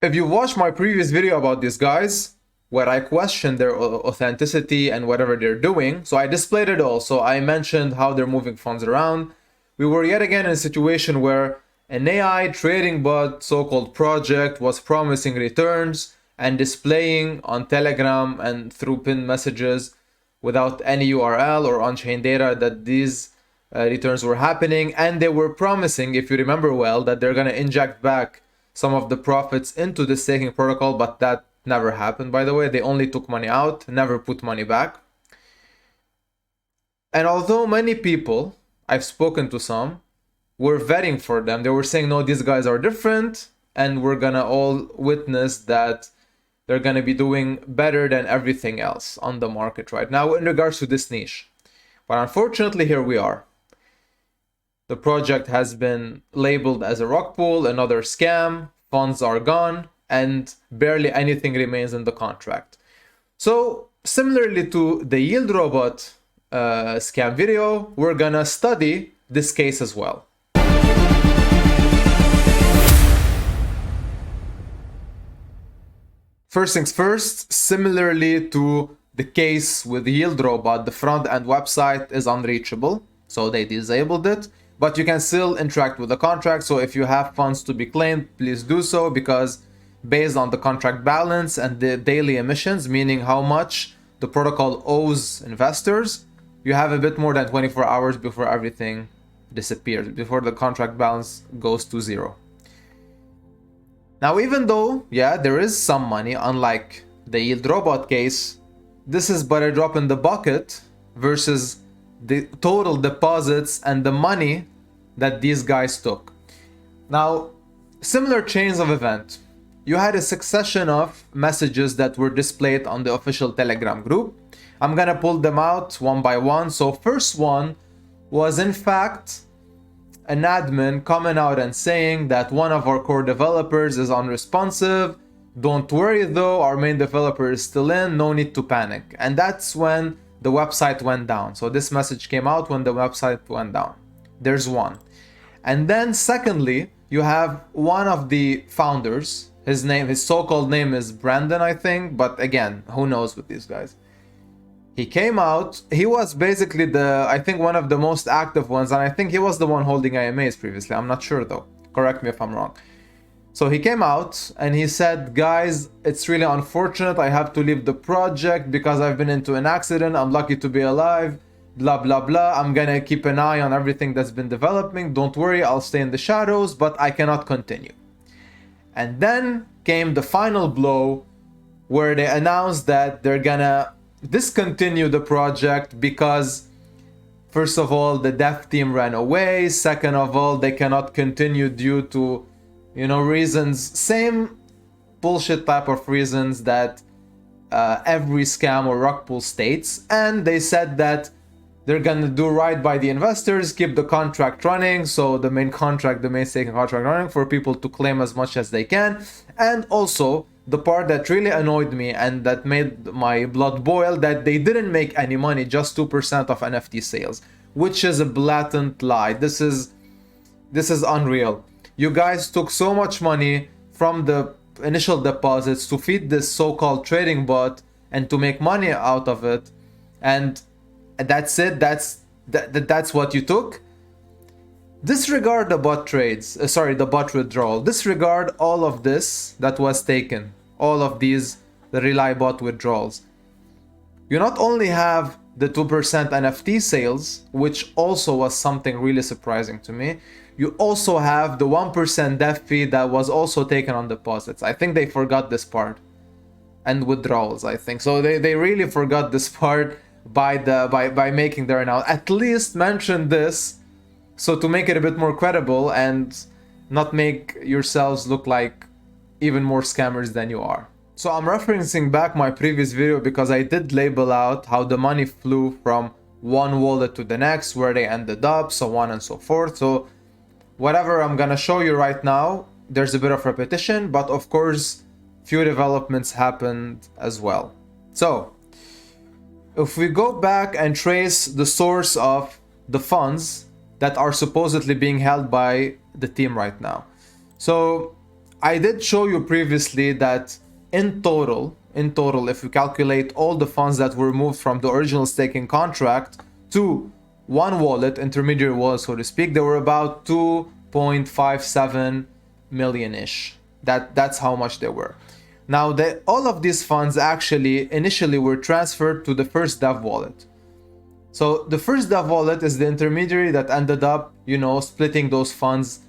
If you watched my previous video about these guys, where I questioned their authenticity and whatever they're doing, so I displayed it all. So I mentioned how they're moving funds around. We were yet again in a situation where an AI trading bot, so-called project, was promising returns and displaying on Telegram and through pinned messages without any URL or on-chain data that these returns were happening. And they were promising, if you remember well, that they're going to inject back some of the profits into the staking protocol, but that never happened, by the way. They only took money out, never put money back. And although many people, I've spoken to some, were vetting for them, they were saying, no, these guys are different, and we're gonna all witness that they're gonna be doing better than everything else on the market right now in regards to this niche. But unfortunately, here we are. The project has been labeled as a RugPull, another scam, funds are gone, and barely anything remains in the contract. So similarly to the yield robot scam video, we're gonna study this case as well. First things first, similarly to the case with yield robot, the front end website is unreachable, so they disabled it. But you can still interact with the contract. So if you have funds to be claimed, please do so, because based on the contract balance and the daily emissions, meaning how much the protocol owes investors, you have a bit more than 24 hours before everything disappears, before the contract balance goes to zero. Now, even though, yeah, there is some money, unlike the yield robot case, this is but a drop in the bucket versus the total deposits and the money that these guys took. Now, similar chains of event. You had a succession of messages that were displayed on the official Telegram group. I'm gonna pull them out one by one. So first one was in fact an admin coming out and saying that one of our core developers is unresponsive. Don't worry though, our main developer is still in, no need to panic. And that's when the website went down. So this message came out when the website went down. There's one. And then secondly, you have one of the founders. His so-called name is Brandon, I think. But again, who knows with these guys. He came out. He was basically I think one of the most active ones. And I think he was the one holding IMAs previously. I'm not sure though. Correct me if I'm wrong. So he came out and he said, guys, it's really unfortunate. I have to leave the project because I've been into an accident. I'm lucky to be alive. Blah, blah, blah. I'm going to keep an eye on everything that's been developing. Don't worry, I'll stay in the shadows, but I cannot continue. And then came the final blow where they announced that they're going to discontinue the project because, first of all, the dev team ran away. Second of all, they cannot continue due to reasons, same bullshit type of reasons that every scam or RugPull states. And they said that they're gonna do right by the investors, keep the contract running, so the main staking contract running for people to claim as much as they can. And also, the part that really annoyed me and that made my blood boil, that they didn't make any money, just 2% of NFT sales, which is a blatant lie. This is unreal. You guys took so much money from the initial deposits to feed this so-called trading bot and to make money out of it, and that's it. That's what you took. Disregard the bot trades. The bot withdrawal. Disregard all of this that was taken. All of the Rely bot withdrawals. You not only have the 2% NFT sales, which also was something really surprising to me. You also have the 1% dev fee that was also taken on deposits. I think they forgot this part. And withdrawals, I think. So they really forgot this part by making their announcement. At least mention this, so to make it a bit more credible and not make yourselves look like even more scammers than you are. So I'm referencing back my previous video because I did label out how the money flew from one wallet to the next, where they ended up, so on and so forth. So whatever I'm gonna show you right now, there's a bit of repetition, but of course, few developments happened as well. So if we go back and trace the source of the funds that are supposedly being held by the team right now. So I did show you previously that in total, if you calculate all the funds that were moved from the original staking contract to one wallet, intermediary wallet, so to speak, there were about 2.57 million-ish. That's how much they were. Now, all of these funds actually initially were transferred to the first dev wallet. So the first dev wallet is the intermediary that ended up, splitting those funds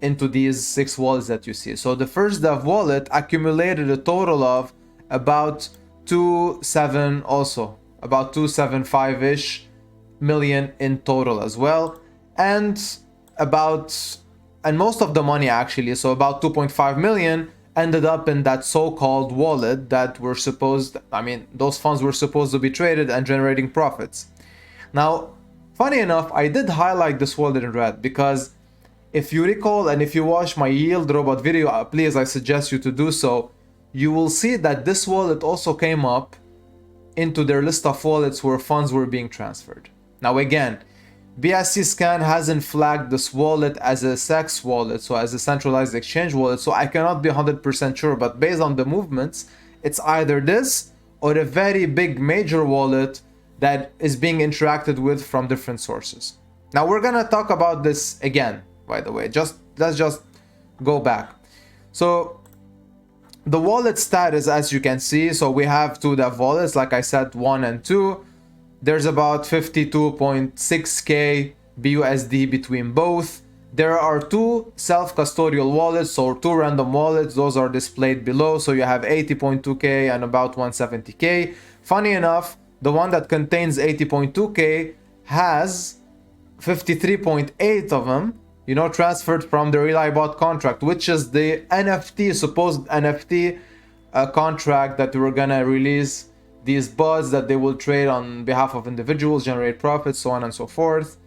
into these 6 wallets that you see. So the first dev wallet accumulated a total of about 275-ish million in total as well. And most of the money actually, so about 2.5 million ended up in that so-called wallet that those funds were supposed to be traded and generating profits. Now, funny enough, I did highlight this wallet in red because if you recall, and if you watch my yield robot video, please, I suggest you to do so, you will see that this wallet also came up into their list of wallets where funds were being transferred. Now again, BSC Scan hasn't flagged this wallet as a SEX wallet, so as a centralized exchange wallet, so I cannot be 100% sure, but based on the movements, it's either this or a very big major wallet that is being interacted with from different sources. Now we're gonna talk about this again, by the way, let's just go back. So the wallet status, as you can see, so we have 2 dev wallets, like I said, 1 and 2. There's about 52.6k BUSD between both. There are 2 self-custodial wallets, so 2 random wallets. Those are displayed below. So you have 80.2k and about 170k. Funny enough, the one that contains 80.2k has 53.8 of them, transferred from the RelyBot contract, which is the supposed NFT contract that we're gonna release these bots that they will trade on behalf of individuals, generate profits, so on and so forth.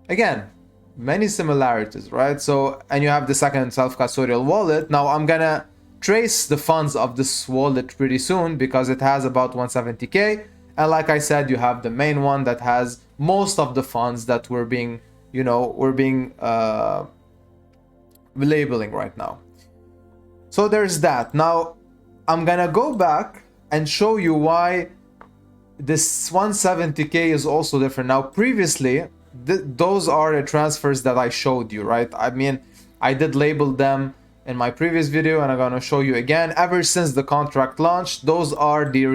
Again, many similarities, right? So, and you have the second self-custodial wallet. Now I'm gonna trace the funds of this wallet pretty soon because it has about 170k. And like I said, you have the main one that has most of the funds that we're being labeling right now. So there's that. Now I'm gonna go back and show you why this 170k is also different. Now previously, those are the transfers that I showed you, right? I did label them in my previous video and I'm gonna show you again. Ever since the contract launched, those are the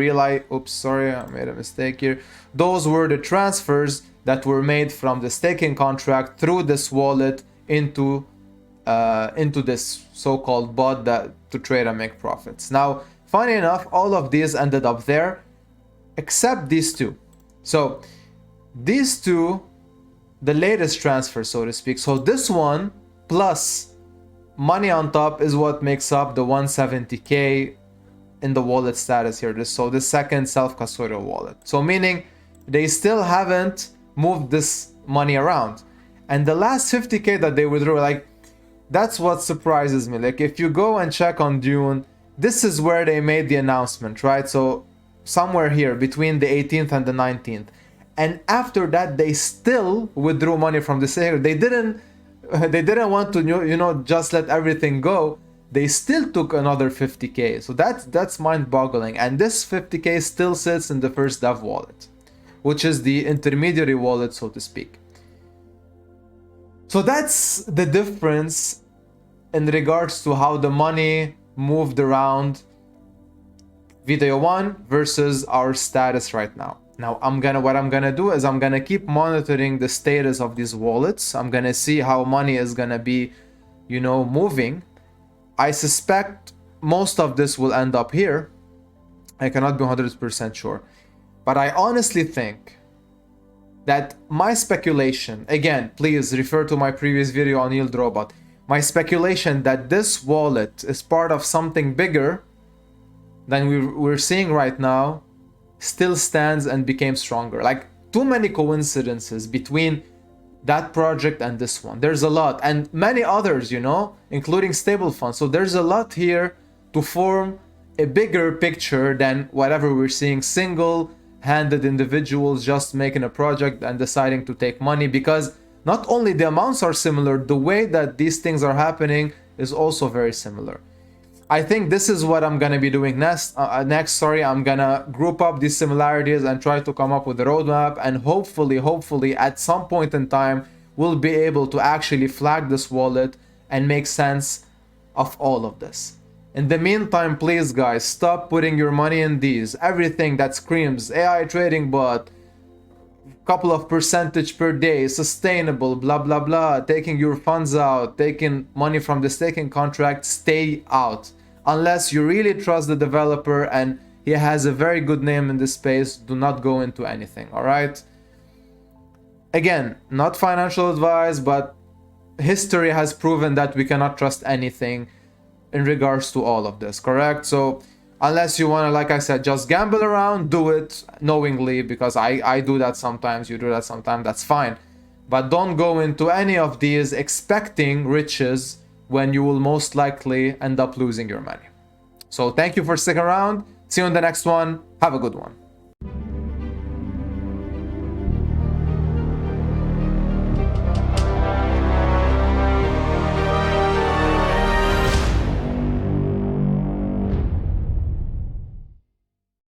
oops, sorry, I made a mistake here. Those were the transfers that were made from the staking contract through this wallet into this so-called bot to trade and make profits. Now, funny enough, all of these ended up there, except these 2. So these 2, the latest transfer, so to speak. So this one plus money on top is what makes up the 170k in the wallet status here. So the second self-custodial wallet. So meaning they still haven't moved this money around. And the last 50k that they withdrew, that's what surprises me. If you go and check on Dune, this is where they made the announcement, right? So somewhere here between the 18th and the 19th. And after that, they still withdrew money from the sale. They didn't want to, just let everything go. They still took another 50k. So that's mind-boggling. And this 50k still sits in the first dev wallet, which is the intermediary wallet, so to speak. So that's the difference in regards to how the money moved around video 1 versus our status right now. Now what I'm gonna do is I'm gonna keep monitoring the status of these wallets. I'm gonna see how money is gonna be, moving. I suspect most of this will end up here. I cannot be 100% sure, but I honestly think that my speculation, again, please refer to my previous video on Yield Robot, my speculation that this wallet is part of something bigger than we're seeing right now still stands and became stronger. Too many coincidences between that project and this one. There's a lot, and many others, including stablefund. So there's a lot here to form a bigger picture than whatever we're seeing single-handed individuals just making a project and deciding to take money, because not only the amounts are similar, the way that these things are happening is also very similar. I think this is what I'm gonna be doing next. I'm gonna group up these similarities and try to come up with a roadmap, and hopefully, at some point in time, we'll be able to actually flag this wallet and make sense of all of this. In the meantime, please guys, stop putting your money in these. Everything that screams AI trading bot, couple of percentage per day, sustainable, blah blah blah, taking your funds out, taking money from the staking contract, stay out. Unless you really trust the developer and he has a very good name in this space, do not go into anything, all right? Again, not financial advice, but history has proven that we cannot trust anything in regards to all of this, correct? So unless you want to, like I said, just gamble around, do it knowingly, because I do that sometimes, you do that sometimes, that's fine. But don't go into any of these expecting riches when you will most likely end up losing your money. So thank you for sticking around. See you in the next one. Have a good one.